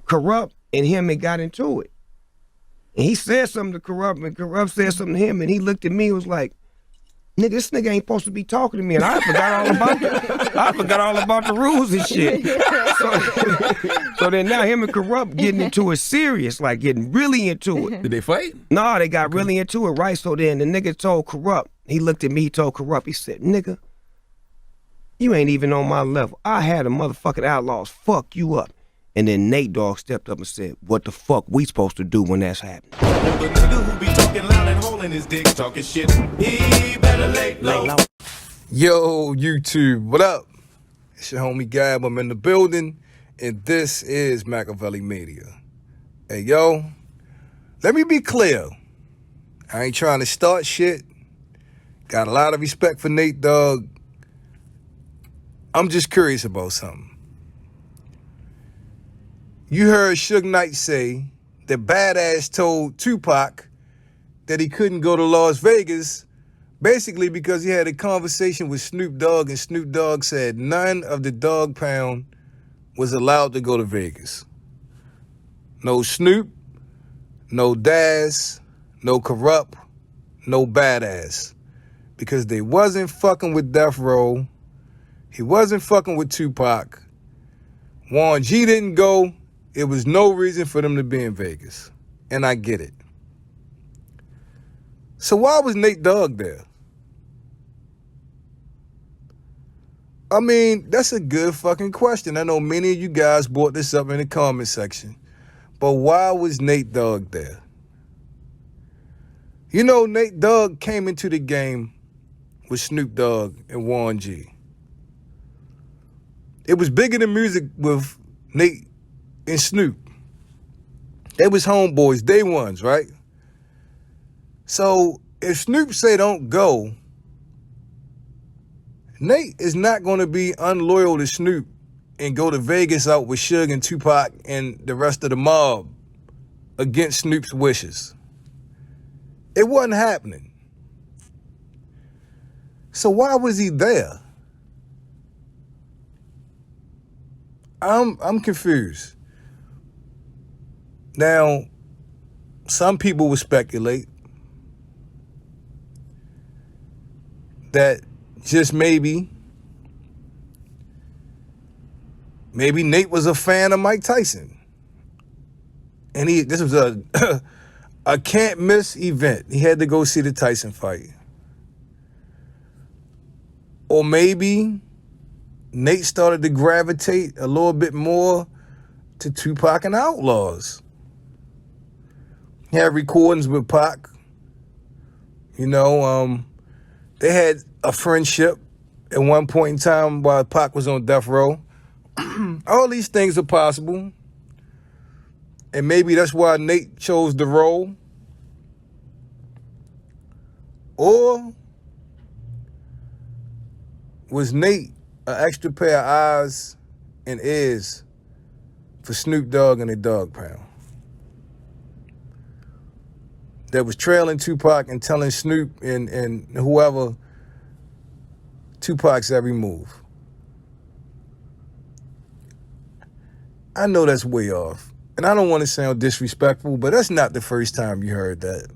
Corrupt and him and got into it. And he said something to Corrupt, and Corrupt said something to him, and he looked at me and was like, nigga, this nigga ain't supposed to be talking to me, and I forgot all about the rules and shit. So then now him and Corrupt getting into it serious, like getting really into it. Did they fight? No, they got really into it, right? So then the nigga told Corrupt, he looked at me, he told Corrupt, he said, nigga, you ain't even on my level. I had a motherfucking Outlaws fuck you up. And then Nate Dogg stepped up and said, what the fuck we supposed to do when that's happening? The nigga who be talking loud and holding his dick, talking shit, he better lay low. Yo, YouTube, what up? It's your homie Gab. I'm in the building, and this is Machiavelli Media. Hey, yo, let me be clear. I ain't trying to start shit. Got a lot of respect for Nate Dogg. I'm just curious about something. You heard Suge Knight say that Badass told Tupac that he couldn't go to Las Vegas basically because he had a conversation with Snoop Dogg, and Snoop Dogg said none of the Dogg Pound was allowed to go to Vegas. No Snoop, no Daz, no Corrupt, no Badass. Because they wasn't fucking with Death Row. He wasn't fucking with Tupac. Warren G didn't go. It was no reason for them to be in Vegas. And I get it. So why was Nate Dogg there? I mean, that's a good fucking question. I know many of you guys brought this up in the comment section. But why was Nate Dogg there? You know, Nate Dogg came into the game with Snoop Dogg and Warren G. It was bigger than music with Nate and Snoop. They was homeboys, day ones, right? So if Snoop say don't go, Nate is not going to be unloyal to Snoop and go to Vegas out with Suge and Tupac and the rest of the mob against Snoop's wishes. It wasn't happening. So why was he there? I'm confused. Now, some people would speculate that just maybe Nate was a fan of Mike Tyson. And this was a can't miss event. He had to go see the Tyson fight. Or maybe Nate started to gravitate a little bit more to Tupac and Outlaws. He had recordings with Pac. You know, they had a friendship at one point in time while Pac was on death row. All these things are possible. And maybe that's why Nate chose the role. Or was Nate an extra pair of eyes and ears for Snoop Dogg and the Dogg Pound that was trailing Tupac and telling Snoop and whoever Tupac's every move? I know that's way off. And I don't want to sound disrespectful, but that's not the first time you heard that.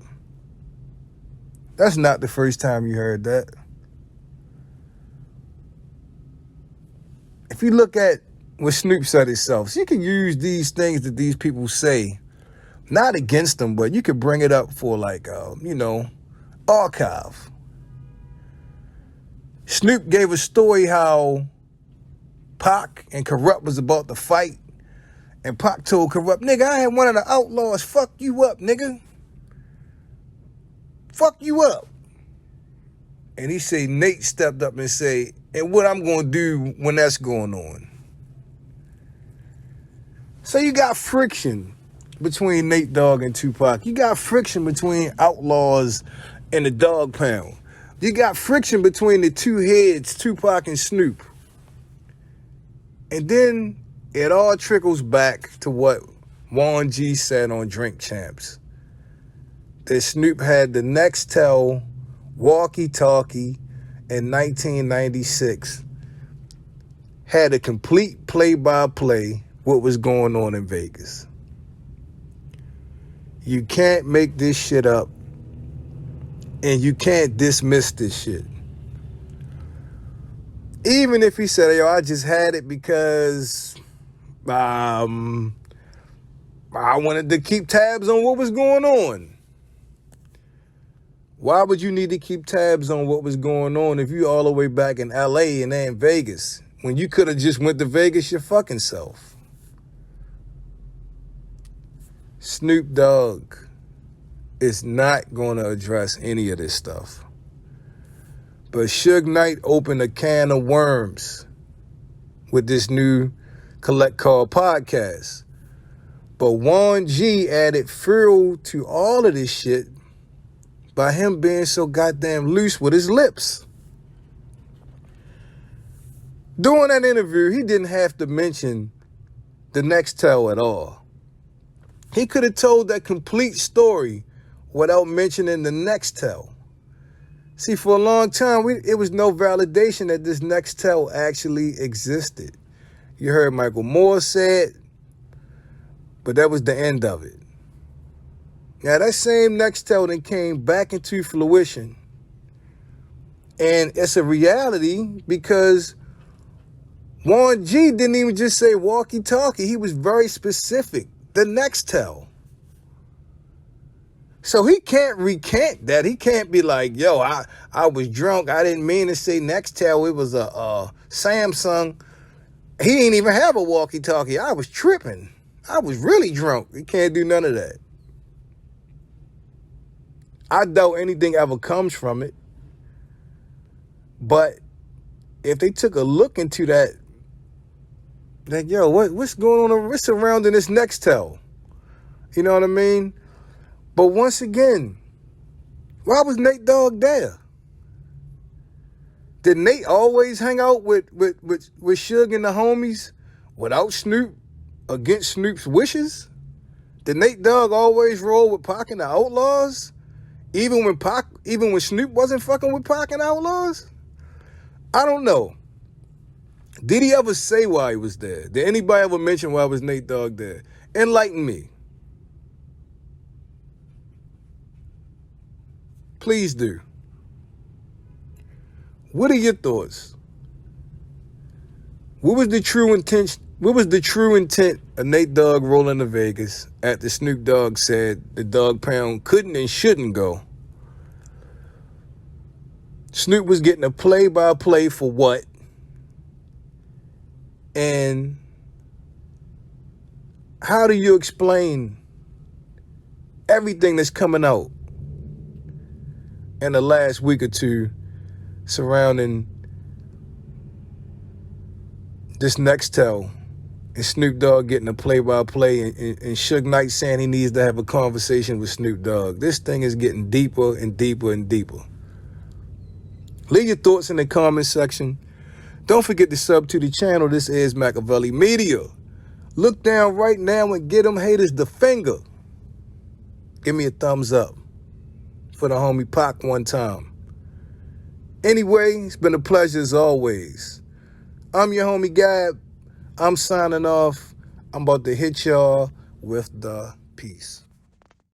That's not the first time you heard that. If you look at what Snoop said himself, you can use these things that these people say, not against them, but you could bring it up for like, archive. Snoop gave a story how Pac and Corrupt was about to fight, and Pac told Corrupt, nigga, I had one of the Outlaws fuck you up, nigga. Fuck you up. And he said Nate stepped up and said, and what I'm going to do when that's going on. So you got friction between Nate Dogg and Tupac. You got friction between Outlaws and the Dogg Pound. You got friction between the two heads, Tupac and Snoop. And then it all trickles back to what Warren G said on Drink Champs. That Snoop had the Nextel walkie-talkie in 1996. Had a complete play-by-play what was going on in Vegas. You can't make this shit up, and you can't dismiss this shit. Even if he said, yo, I just had it because I wanted to keep tabs on what was going on. Why would you need to keep tabs on what was going on if you all the way back in LA and then Vegas, when you could have just went to Vegas your fucking self? Snoop Dogg is not going to address any of this stuff. But Suge Knight opened a can of worms with this new Collect Call podcast. But Warren G added fuel to all of this shit by him being so goddamn loose with his lips. During that interview, he didn't have to mention the Nextel at all. He could have told that complete story without mentioning the Nextel. See, for a long time, it was no validation that this Nextel actually existed. You heard Michael Moore say it, but that was the end of it. Now, that same Nextel then came back into fruition. And it's a reality because Warren G didn't even just say walkie-talkie. He was very specific. The Nextel. So he can't recant that. He can't be like, yo, I was drunk. I didn't mean to say Nextel. It was a Samsung. He didn't even have a walkie-talkie. I was tripping. I was really drunk. He can't do none of that. I doubt anything ever comes from it. But if they took a look into that, like, yo, what's going on? What's surrounding this Nextel? You know what I mean? But once again, why was Nate Dogg there? Did Nate always hang out with Suge and the homies without Snoop, against Snoop's wishes? Did Nate Dogg always roll with Pac and the Outlaws? Even when Snoop wasn't fucking with Pac and the Outlaws? I don't know. Did he ever say why he was there? Did anybody ever mention why was Nate Dogg there? Enlighten me. Please do. What are your thoughts? What was the true intent? What was the true intent of Nate Dogg rolling to Vegas after Snoop Dogg said the Dogg Pound couldn't and shouldn't go? Snoop was getting a play-by-play for what? And how do you explain everything that's coming out in the last week or two surrounding this Nextel and Snoop Dogg getting a play-by-play and Suge Knight saying he needs to have a conversation with Snoop Dogg? This thing is getting deeper and deeper and deeper. Leave your thoughts in the comment section. Don't forget to sub to the channel. This is Machiavelli Media. Look down right now and get them haters the finger. Give me a thumbs up for the homie Pac one time. Anyway, it's been a pleasure as always. I'm your homie Gab. I'm signing off. I'm about to hit y'all with the peace.